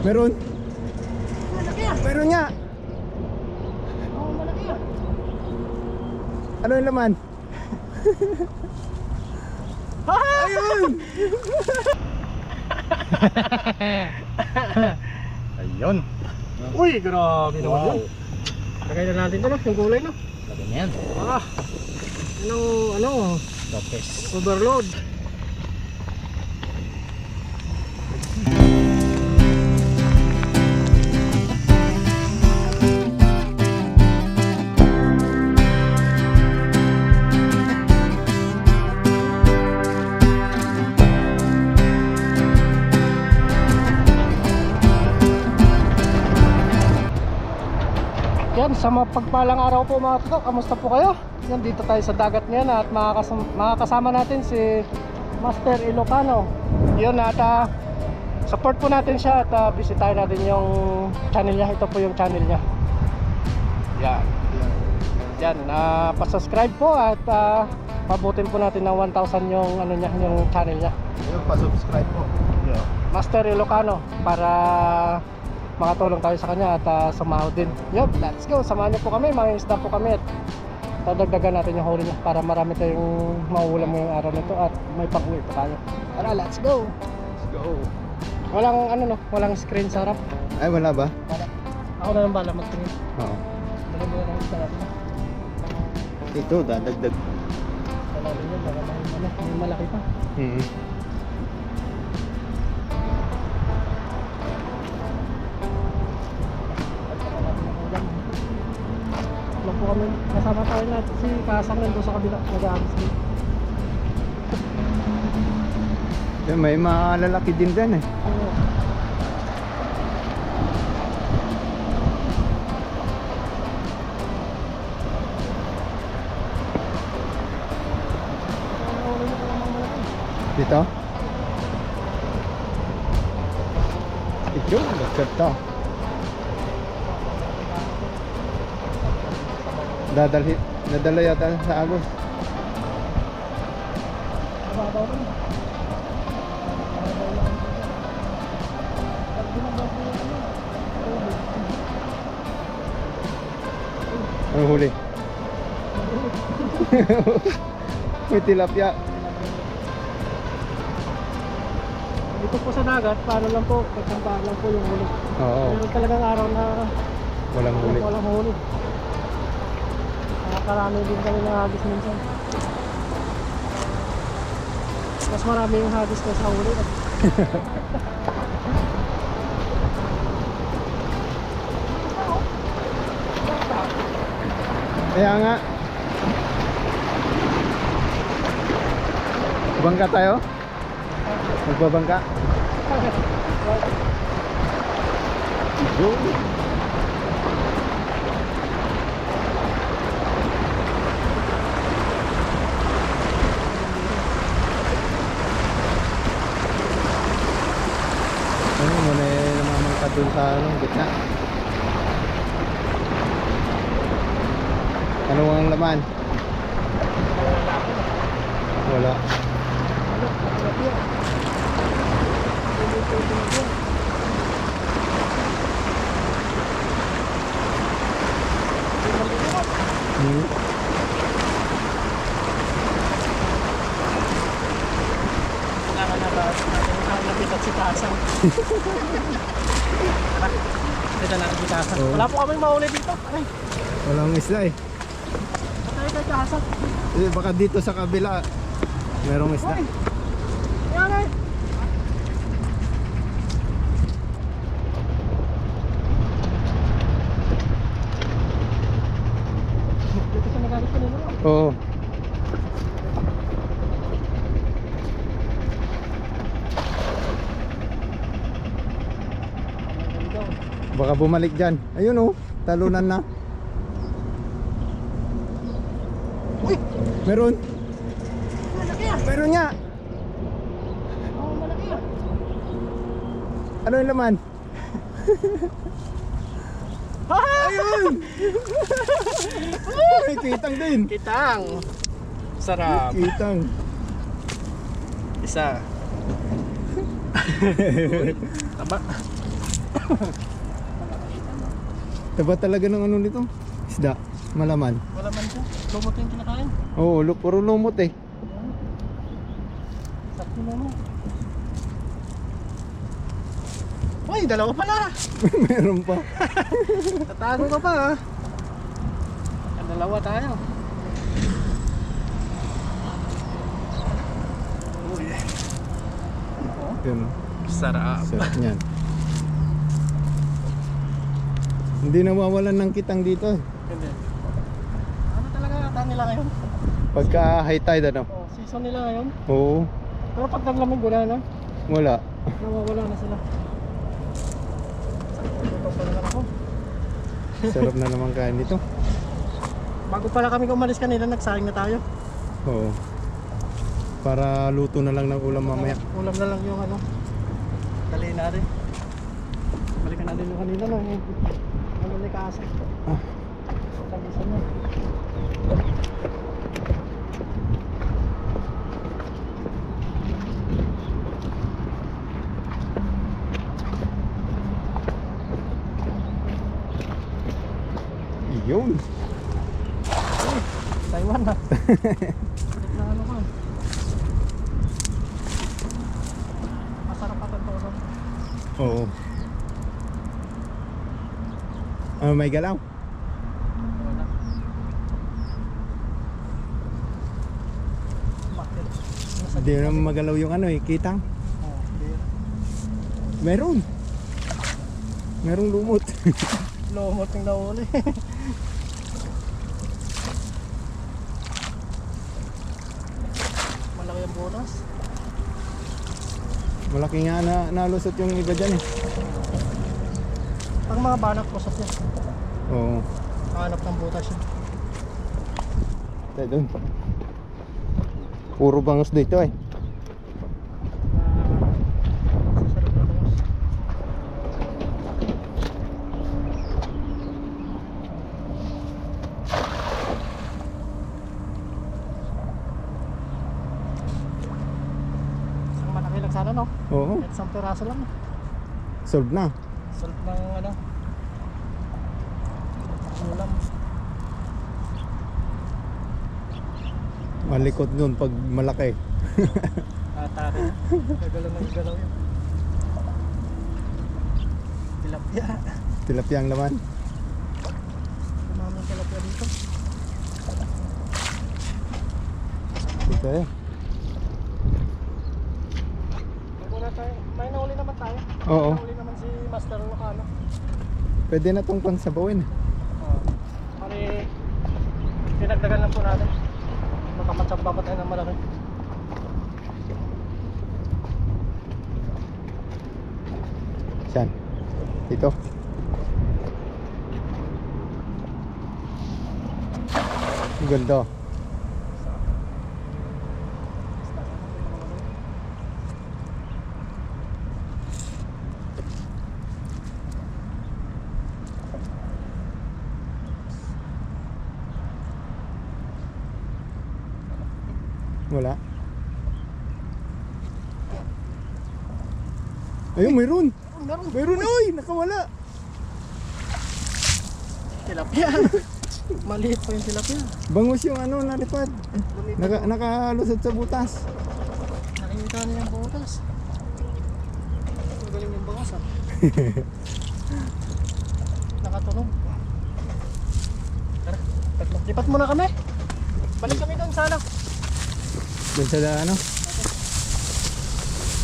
Meron? Malaki ah. Meron nga. Oo, malaki ah. Ano yung laman? Ayun! Ayun. Uy, grabe naman Wow. yun. Lagay na natin ito no, yung gulay no. Lagyan na yan. Ah, ano, Lopez. overload. Yan, sa mapagpalang araw po mga tuto, kamusta po kayo? Yan, dito tayo sa dagat ngayon at makakasama natin si Master Ilocano. Yun, at support po natin siya at bisitahin natin yung channel niya. Ito po yung channel niya. Yan. Yan, pa-subscribe po at pabutin po natin ng 1,000 yung, ano niya, yung channel niya. Ayun, pa-subscribe po. Yeah. Master Ilocano, para makatulong tayo sa kanya at sumahod din. Yup, let's go. Samahan niyo po kami, mga isda po kami at dadagdagan natin yung huli niya para marami tayong mauulam ngayong araw nito at may pang-uwi pa tayo. Tara, let's go. Let's go. Walang ano no, walang screen sa harap. Ay, wala ba? Wala. Ako na lang bala magtingin. Oo. Dali mo na lang isda natin. Ito, dadagdag. Wala rin yun, baka may malaki pa. Lang po kami, kasama tayo natin si Kasang nandun sa kabila, nag-aamis din. Yan, may malalaki din dyan eh. Oo. Dito? Ito, nagkata. Nadala yata sa Agos. Mababaw rin. Ano huli? May tilapia. Dito po sa dagat, paano lang po, kasambahan lang po yung huli. Oo, Meron talagang araw na walang huli. walang huli. Nakakarami din kami ng hagis minsan. Mas marami yung hagis na sa huli. Kaya nga. Bangka tayo? Magbabangka? Go! Ano mo na namamangka dun sa gitna? Ano ang laman? Wala. Napitat si Kasang. Kita natin si Kasang. Oo. Wala po kami mahuli dito. Ay, Walang isla eh. patay kay Kasang. Baka dito sa kabila merong isda. Uy! Yan eh! Dito sa nagalit ko nila. Oo. Baka bumalik dyan. Ayun oh, talunan na. Uy! Meron? Malaki ah! Meron nga. Oo, malaki ah! Ano yung laman? Ayun! May kitang din. Kitang! Sarap! Kitang. Isa. Taba. Taba talaga ng ano nito? Isda, malaman. Wala man siya. Lumot yung kinakain. Oo, puro lumot eh. Sakto naman. Uy, dalawa pala. Meron pa. Tatago ka pa ha. Dalawa tayo. Uy. Yun, Sarap. sarap niyan. Hindi nawawalan ng kitang dito eh. Hindi. Ano talaga ata nila ngayon? Pagka high tide ano? Oh, season nila ngayon. Oo, Pero pag naglamig wala na. wala. Nawawala na sila. Ito pa naman ako. Sarap na naman kain dito. Bago pala kami umalis kanina, nagsaing na tayo. Oo. Para luto na lang ng ulam mamaya. Ulam na lang yung ano. Dali natin. Balikan natin yung kanina no. Yung ano ni Kaasa. Ah. Tagisan na. Yun. Taiwan na. Balik na ano ko. Masarap pa ito. Oo. May galaw. Wala. Bakit? Hindi naman magalaw yung ano eh, kitang. Oh, beer. Meron. Merong lumot. Lumot yung nauli. Malaki ang bonus. Malaki nga na nalusot yung iba dyan eh. Ang mga banak po sa tiyan. Oo. Hanap ng butas yun. Tayo dun. Puro bangos dito eh. Sasarap na bangus. Isang malaki lang sana no? Oo. Kahit isang piraso lang. Solved na. Solve ng ano. Ulam. Malikot nun pag malaki. Atake. Gagalaw na gagalaw yun. Tilapia. Tilapia ang laman. Kumamang tilapia dito. Dito eh. Wala tayo. May nauli naman tayo. Oo. Nauli naman si Master Locano. Pwede na tong pansabawin. Pari pinagdagan lang po natin. Makamatsamba pa tayo ng malaki. Saan? Dito. Ang ganda. Wala. Ayun, mayroon. Meron. Mayroon, oy! Nakawala. Tilapia. Maliit pa yung tilapia. Bangus yung ano, nalipad. Lumipad. Nakalusot sa butas. Nakikita niya yung butas. Ang galing yung bangus ah. Nakatunog. Tara, lipat muna kami. Balik kami doon sana. Doon sa ano?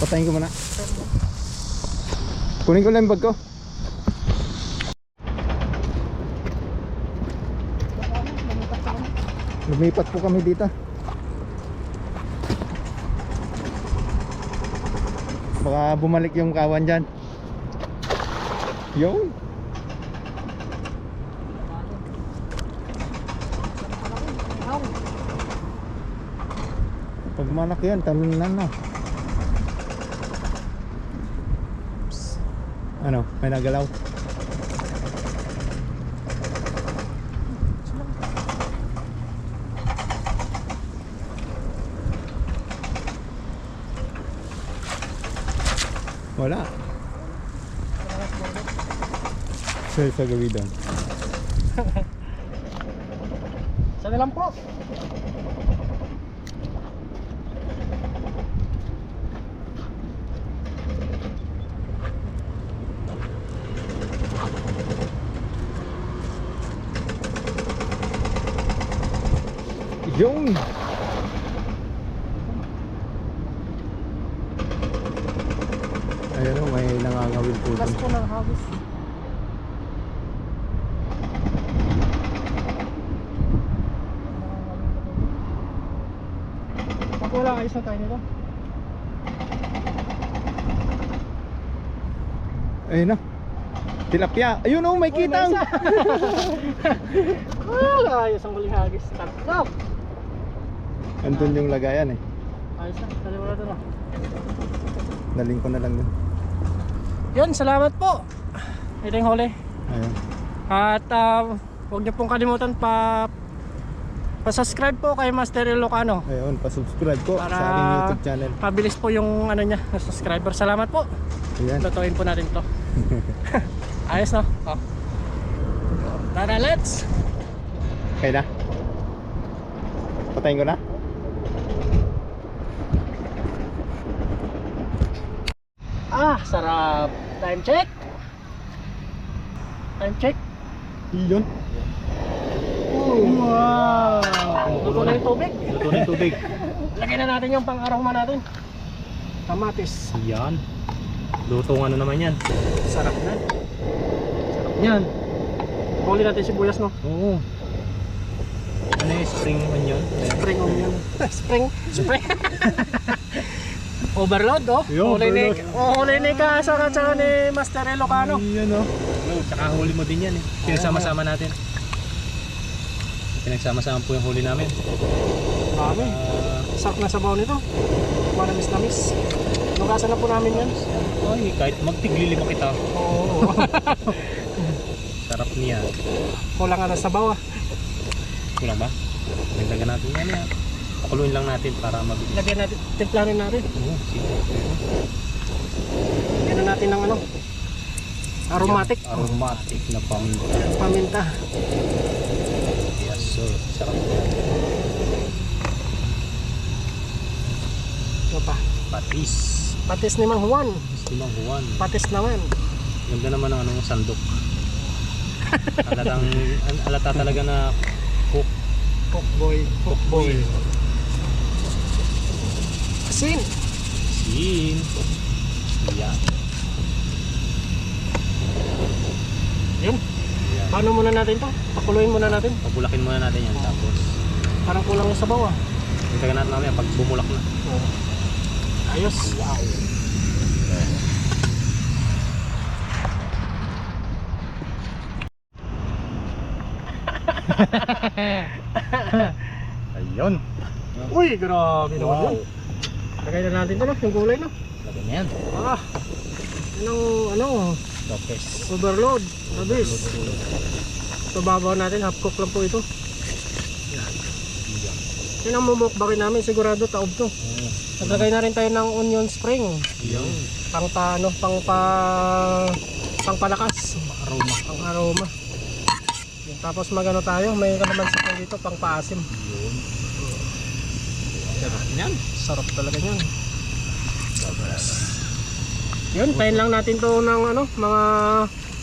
Patayin ko muna. Kunin ko lang yung bag ko. Lumipat po kami dito. Baka bumalik yung kawan dyan. Yun. Pag malaki yan, talunan na. Psst. Ano? May nagalaw? Wala. Sa gawin doon. Sana lang po. Yung! Ayan o, may nangangawil po Plus doon. po ng hagis. Pag wala, ayos na tayo nito. Ayun na. Tilapia. Ayun o, may kitang. Ayos ang huling hagis. Tatlo. Andun yung lagayan eh. Ayos na, dalawa na ito na. Daling ko na lang dun. Yun, salamat po. Ito yung huli. Ayun. At huwag niyo pong kalimutan pa-subscribe po kay Master Ilocano. Ayun, pa-subscribe po Para sa aking YouTube channel. Mabilis po yung ano niya, na subscriber. Salamat po. Ayan. Lutuin po natin to. Ayos no? Oh. Tara, let's! Okay na? Patayin ko na? Sarap! Time check! Time check! Yun. Wow! Luto na yung tubig. Luto ng tubig. Lagyan na natin yung pang-aroma natin. Kamatis. Yan. Lutong ano naman yan. Sarap na. Sarap yan. Huli natin sibuyas no? Oo. Ano yung spring onion? Spring onion. Spring. Overload oh. Yo, Huli ni Kasa at saka ni Master Ilocano. Yan o. Oo, tsaka huli mo din yan eh. Pinagsama-sama natin. Pinagsama-sama po yung huli namin. Dami. Sarap na sabaw nito. Manamis-namis. Nugasan na po namin yan. Ay, kahit magtiglilima kita. Oo. Sarap niya. Kulang nga na sabaw ah. Kulang ba? Dagdagan natin yan yan. Pakuluin lang natin para mabilis. Lagyan natin, timplanin natin. Oo, sige. Lagyan na natin ng ano, aromatic. Aromatic na paminta. Paminta. Yes sir. Sarap niya. Ito pa. Patis. Patis ni Mang Juan. Limang Juan. Patis naman. Ganda naman ng anong sandok. Alata talaga na cook. Cookboy. Cookboy. Asin. Sin. Yan. Yun. Yan. Paano muna natin to? Pakuluin muna natin. Pabulakin muna natin yan tapos Parang kulang yung sabaw ah. itagan natin namin pag bumulak na. Ayos. Wow. Ayun. Uy, grabe naman Wow. yun. Lagay na natin to no, yung gulay no. Lagyan na yan. Yan ang Topes. overload. Abis. Ito babaw natin, half cook lang po ito. Yan ang mumukbakin namin, sigurado taob to. Naglagay na rin tayo ng onion spring. Ayun. Pang palakas. Aroma. Pang aroma. Tapos magano tayo, may kalamansi tayo dito pang paasim. Ayun. Sarap yan. Sarap talaga yan. Yun, tayin lang natin to ng ano, mga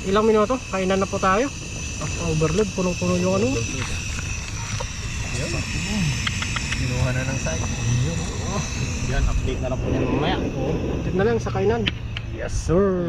ilang minuto. Kainan na po tayo. Overload, punong-puno yung ano. Kinuha na ng side. Yan, update na lang po yan mamaya. Update na lang sa kainan. Yes sir.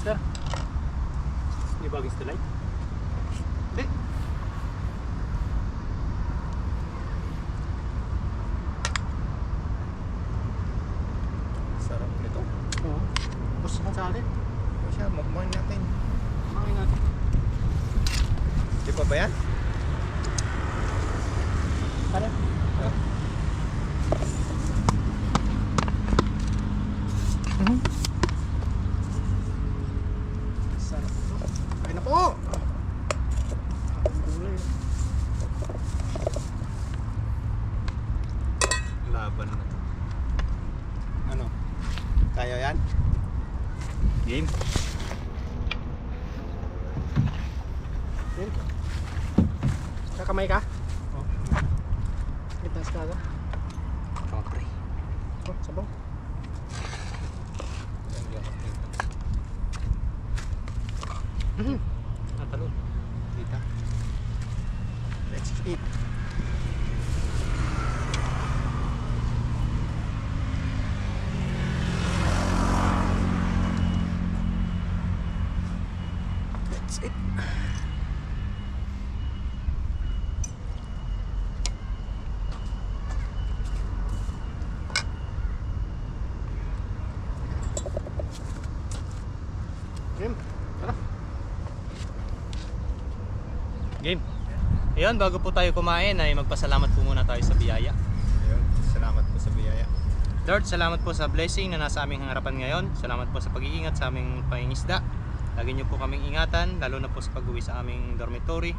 Sir, Di ba against the light? hindi. Kumain natin. Kumain natin. Di pa ba yan? Tara. Tara. Sarap ito. Kain na po! Laban na to. Ano? Kaya yan? Game? Yun. Kakamay ka? Oh. Itas ka ka? Kapre. Oh, sabaw. Natalon. Kita. Let's eat. That's it. Game. Tara. Game. Ayun, bago po tayo kumain ay magpasalamat po muna tayo sa biyaya. Ayun, salamat po sa biyaya. Lord, salamat po sa blessing na nasa aming harapan ngayon. Salamat po sa pag-iingat sa aming pangingisda. Lagi niyo po kaming ingatan, lalo na po sa pag-uwi sa aming dormitory.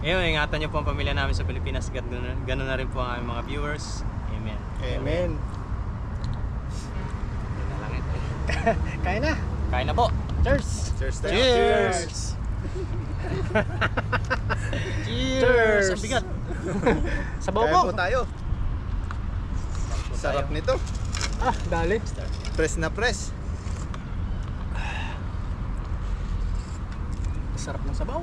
Ayun, ingatan niyo po ang pamilya namin sa Pilipinas. Ganun na rin po ang aming mga viewers. Amen. Amen. Yun na lang ito. Kain na. Kain na po. Cheers! Cheers tayo. Cheers! Cheers! Ang bigat. Sabaw Kaya po. po tayo. Sarap nito. Ah, dali. Press na press. Sarap ng sabaw.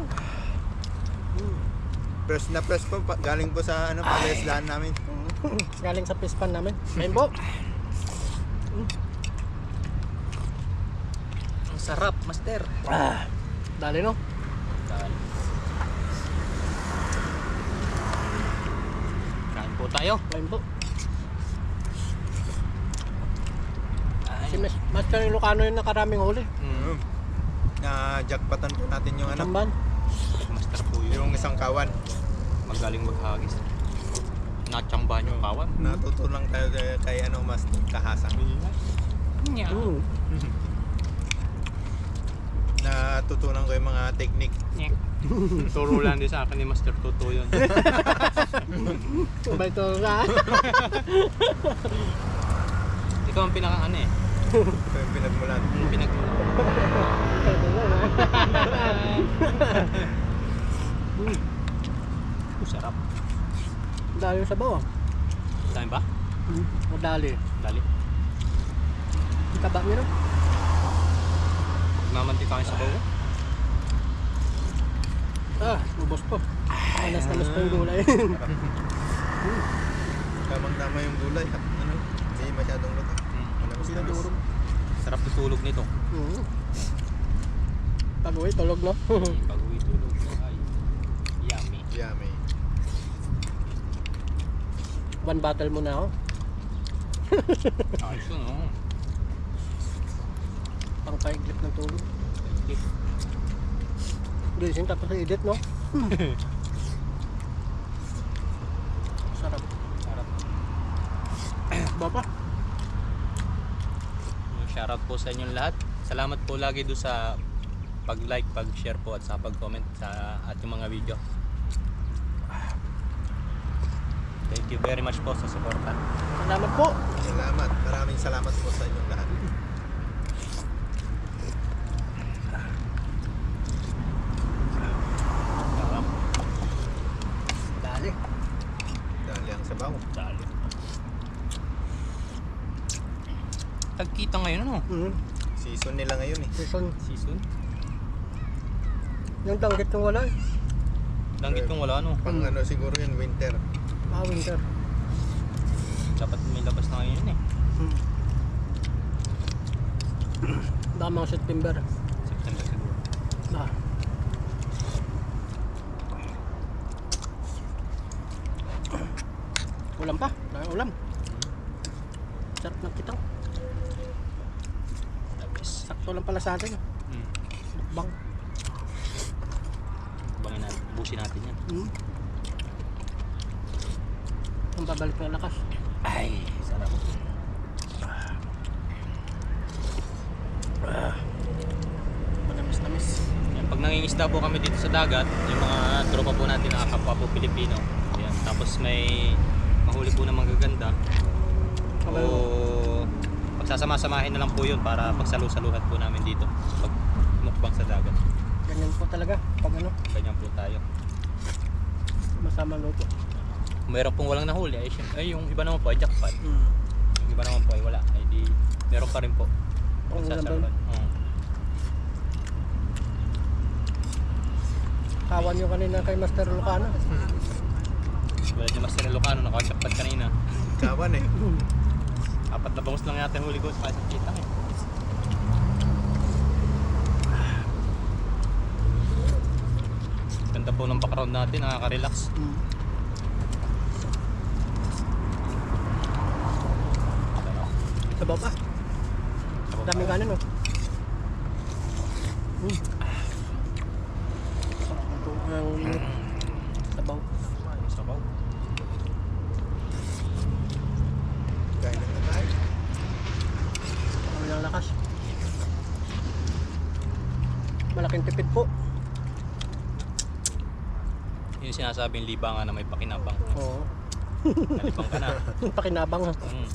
Press na press po. Galing po sa ano, palaisdaan namin. Galing sa pispan namin. Kain po. Ang sarap, master. Ah, dali no. Kain po tayo. Kain po. Si Master Ilocano yung nakaraming huli. Mm. Na jackpotan po natin yung ano, Samban. Master po yun. yung isang kawan. Magaling maghagis. Natsambahan yung kawan. Natutulang tayo kay ano, mas kahasang. Natutunan ko yung mga technique. Turo lang din sa akin ni Master Toto yun. Sabay to na. Ikaw ang pinaka ano eh. Ito yung pinagmulan. Yung pinagmula. Sarap. Dali yung sabaw ah. Dami ba? Madali. Dali. Ang taba nyo no? Magmamantika kayo sa bawo. Ah, ubos po. Alas-alas pa yung gulay. Tamang-tama yung gulay. Ano, hindi masyadong luto. Malamas-lamas. Sarap tutulog nito. Pag-uwi, tulog no? Pag uwi tulog ay yummy. Yummy. One bottle muna ako. Ayos yun oh. Pang paiglip ng tulog. Gising tapos edit no? Sarap. Sarap. Baba. Shoutout po sa inyong lahat. Salamat po lagi doon sa pag-like, pag-share po at sa pag-comment sa ating mga video. Thank you very much po sa suporta. Salamat po. Salamat. Maraming salamat po sa inyong lahat. Sarap. Dali. Dali ang sabaw. Dali. Tagkita ngayon ano? Season nila ngayon eh. Season? Yung tanggit ng wala eh. Langgit kong wala ano? Pang ano siguro yun, winter. Ah, winter. Dapat may labas na ngayon eh. Baka mga September. September siguro. Ah. Ulam pa. Dahil ulam. Sarap ng kitang. Labis. Sakto lang pala sa atin. Mm. Mukbang. Bangin natin, busin natin yan. Ang babalik ng lakas. Ay, sarap. Matamis-tamis. Yan, pag nangingisda po kami dito sa dagat, yung mga tropa po natin na kapwa po Pilipino. Yan, tapos may mahuli po na magaganda. O pagsasama-samahin na lang po yun para pagsalu-saluhan po namin dito pag mukbang sa dagat. Ganyan po talaga. Pag ano, Ganyan po tayo. masama luto. Kung meron pong walang nahuli, ay yung iba naman po ay jackpot. Yung iba naman po ay wala. Ay di, meron pa rin po. Ang Pagsasaluhan. Kawan nyo kanina kay Master Lucano. Wala dyan Master Ilocano, naka-jackpot kanina. Kawan eh. 4 na bangus lang yata yung huli ko sa isang kitang eh. Ganda po ng background natin, nakaka-relax. Sabaw pa. Daming kanin oh. Ang sabaw. Sabaw. Kain na tayo. Ang lang lakas. Malaking tipid po. Yung sinasabing libangan na may pakinabang. Oo. Nalibang ka na. Pakinabang ha. Mm.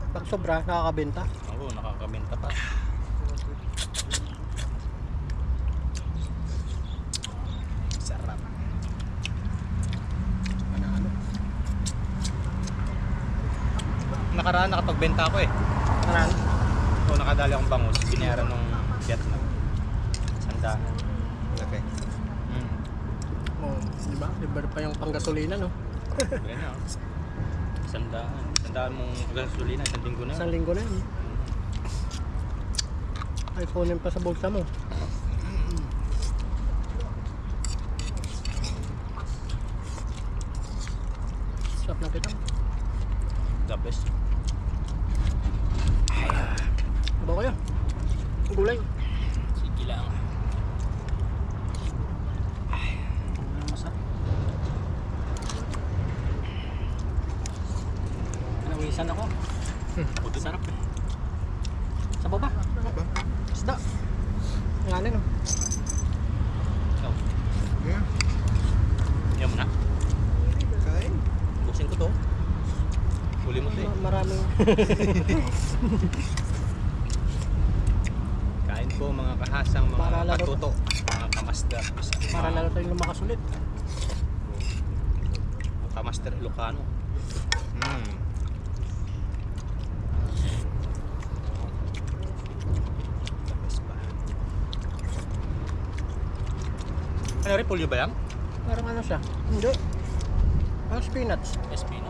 Pag sobra, nakakabenta. Oo, nakakabenta pa. Sarap. Ano? Nakaraan nakapagbenta ako eh. Naran. Oo, nakadali akong bangus. Binayaran nung Vietnam. Sandaan. Okay. Mm. Oh, di ba? Libre pa yung panggasolina no. Ganyan na. Sandaan. Sandaan mong gasolina. Isang linggo na. Isang linggo na yun. Ay, kunin pa sa bulsa mo. Sarap ng kitang. The best. Sabaw kayo. Gulay. Sige lang. Masarap. Pinawisan ako. Puto sarap eh. Sabaw ba? Isda. Ang alin no? Ikaw. Yeah. Yan mo na. Kain. Buksin ko to. Huli mo to eh. Maraming Kain po mga kahasang, mga Para lalo- katuto, mga kamasder. para lalo tayong lumakas ulit. Kamaster Ilocano. Ano repolyo ba yan? Parang ano siya? Hindi. Parang spinach. Espino.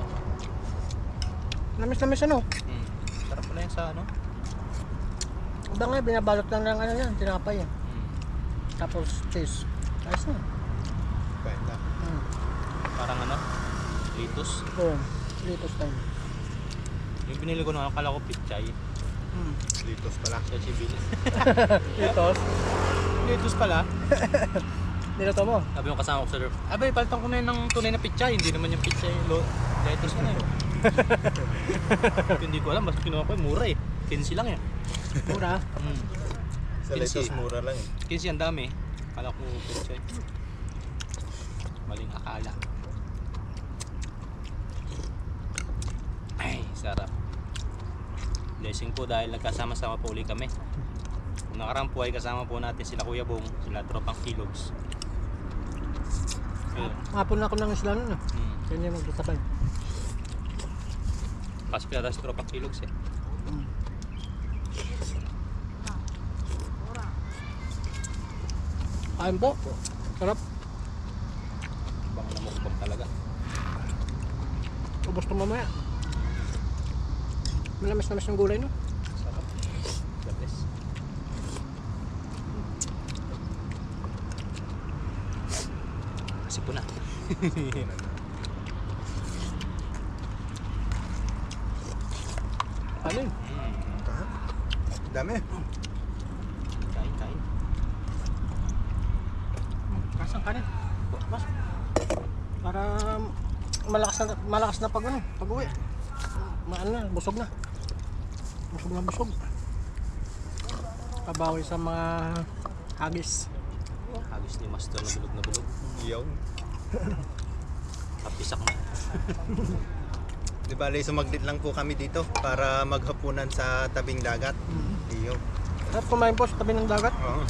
Namis-namis ano? Sarap pala yan sa ano? Iba nga, binabalot lang ng ano yan, tinapay yan. Tapos cheese. Ayos na. Kain na. Parang ano? Litos. Oo. Litos time. Yung binili ko nung akala ko pichay. Litos pala. Sa Chibin. Litos? Litos pala. Niluto mo? Sabi yung kasama ko sa loob, abay, palitan ko na yun ng tunay na pichay. Hindi naman yung pichay. Litos ka na yun. Hindi ko alam, basta kinuha ko yun, mura eh. 15 lang yan. Mura. Sa Litos mura lang eh. 15 ang dami. Akala ko pichay. Maling akala. Ay, sarap. Blessing po dahil nagkasama-sama po uli kami. Kung nakarang po ay kasama po natin sila Kuya Bong, sila Tropang Kilogs. Ayun. Hapon na ako ng isla nun ah. Hmm. Kaya niya magsatabay. Pasok na sa Tropang Kilogs eh. Kain po. Sarap. Bang namukbang talaga. Ubos to mamaya. Malamis-namis yung gulay no? Sarap. The best. Kasi po na. Ano yun? Dami. malakas na pag-uwi. Maano na, busog na. Busog. Kabawi sa mga hagis. Hagis ni Master na bulog. Yun. Kapisak na. Di bale, sumaglit lang po kami dito para maghapunan sa tabing dagat. Iyo. At kumain po sa tabi ng dagat. Oo.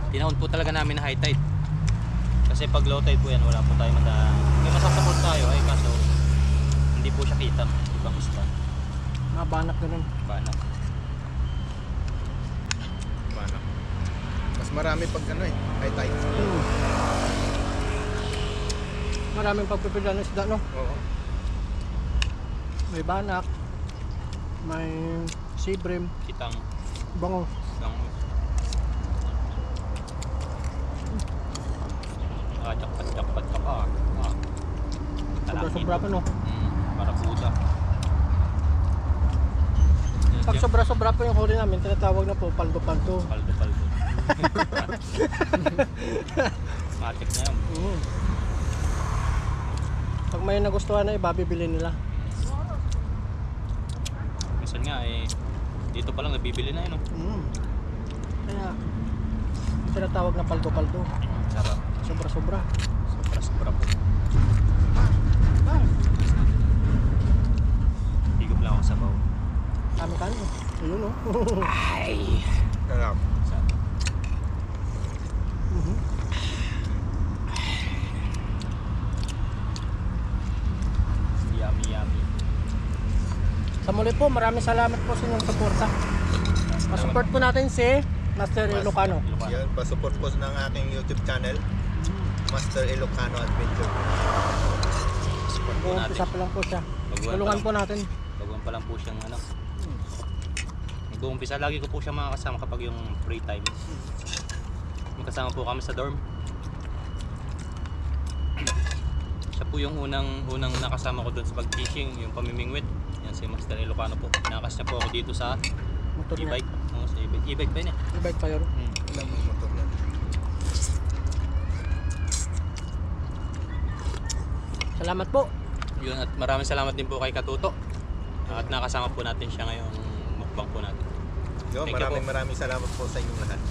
Tinahon po talaga namin na high tide. Kasi pag low tide po yan, wala po tayo madaan. Kaya masasabot tayo ay kaso hindi po siya kita. Ibang isda. Mga banak ganun. Banak. Paano? Mas marami pag ano eh, high tide. Maraming pagpipila ng isda, no? Oo. May banak, may sea bream, Kitang bango. lang. Jakpat ka pa. Sobra-sobra pa, no? Para puta. Pag sobra-sobra pa yung huli namin, tinatawag na po paldo-paldo. Paldo. Matik na yun. Pag may nagustuhan na iba, bibili nila. Minsan nga eh, dito pa lang nabibili na yun. No? Kaya, tinatawag na paldo-paldo. Sarap. Sobra-sobra. Sobra po. Higop lang ako sa baw. Kami kano. Ayun, no? Ay! Sarap. Yummy. Sa muli po, maraming salamat po sa inyong suporta. Masupport po natin si Master Ilocano. Yan, pasupport po ng aking YouTube channel, Master Ilocano Adventure. Support po natin. Umpisa pa lang po siya. Tulungan po natin. Baguhan pa lang po siyang ano. Nag-uumpisa, lagi ko po siya makakasama kapag yung free time. Magkasama po kami sa dorm. Siya po yung unang nakasama ko doon sa pag-fishing, yung pamimingwit. Yan si Master Ilocano po. Nakas niya po ako dito sa Motor niya. e-bike. Oo, sa e-bike. E-bike pa yun eh. E-bike pa yun. Alam mo motor na. Salamat po. Yun, at maraming salamat din po kay Katuto. At nakasama po natin siya ngayong mukbang po natin. Yo, Thank you po. maraming salamat po sa inyong lahat.